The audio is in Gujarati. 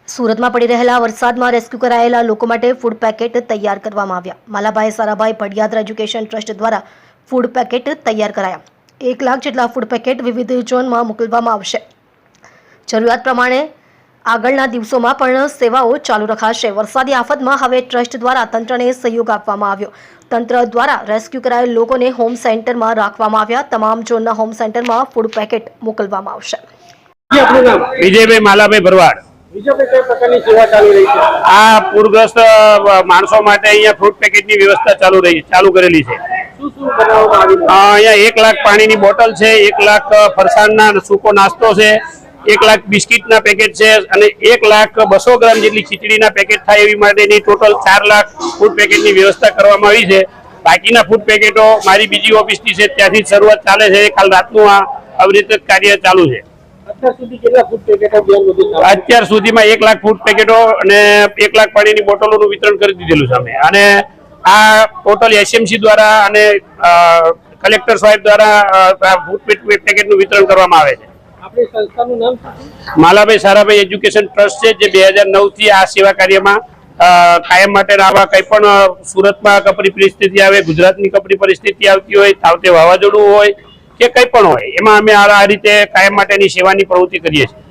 સુરત में पड़ी रहेला वरसाद में रेस्क्यू करायेला लोको माटे फूड पेकेट तैयार करवामां आव्या। मालाभाई साराभाई पडियात्रा एज्युकेशन ट्रस्ट द्वारा फूड पेकेट तैयार कराया। 1 लाख जेटला फूड पेकेट विविध झोन में मोकलवामां आवशे। जरूरियात प्रमाणे આગળના દિવસોમાં પણ સેવાઓ ચાલુ રખાશે। વરસાદી આફતમાં હવે ટ્રસ્ટ દ્વારા તંત્રને સહયોગ આપવામાં આવ્યો। તંત્ર દ્વારા રેસ્ક્યુ કરાયેલ લોકોને હોમ સેન્ટરમાં રાખવામાં આવ્યા। તમામ ઝોનના હોમ સેન્ટરમાં ફૂડ પેકેટ મોકલવામાં આવશે। વિજયભાઈ માલાભાઈ ભરવાડ। વિજયભાઈ કઈ પ્રકારની સેવા ચાલી રહી છે? આ પૂરગ્રસ્ત માણસો માટે અહીંયા ફૂડ પેકેટની વ્યવસ્થા ચાલુ કરેલી છે। શું શું બનાવવામાં આવ્યું? અહીંયા 1 લાખ પાણીની બોટલ છે, 1 લાખ ફરસાણના સૂકો નાસ્તો છે, 1 લાખ બિસ્કિટના પેકેટ છે અને 1 લાખ 200 ગ્રામ જેટલી ખીચડીના પેકેટ થાય એવી માટેની ટોટલ 4 લાખ ફૂડ પેકેટની વ્યવસ્થા કરવામાં આવી છે। બાકીના ફૂડ પેકેટો મારી બીજી ઓફિસથી છે, ત્યાંથી શરૂઆત ચાલે છે। કાલ રાતનું આવી રીતે કાર્ય ચાલુ છે। અત્યાર સુધી કેટલા ફૂડ પેકેટો અત્યાર સુધીમાં 1 લાખ ફૂડ પેકેટો અને 1 લાખ પાણીની બોટલોનું વિતરણ કરી દીધેલું છે અમે। અને આ ટોટલ એસએમસી દ્વારા અને કલેક્ટર સાહેબ દ્વારા ફૂડ પેકેટનું વિતરણ કરવામાં આવે છે। આપણી સંસ્થાનું નામ માલાભાઈ સારાભાઈ એજ્યુકેશન ટ્રસ્ટ છે, જે 2009 થી આ સેવા કાર્યમાં કાયમ માટે આવા કંઈ પણ સુરતમાં કપરી પરિસ્થિતિ આવે, ગુજરાતની કપરી પરિસ્થિતિ આવતી હોય, તાવતે વાવાઝોડું હોય કે કંઈ પણ હોય, એમાં અમે આ રીતે કાયમ માટેની સેવાની પ્રવૃત્તિ કરીએ છીએ।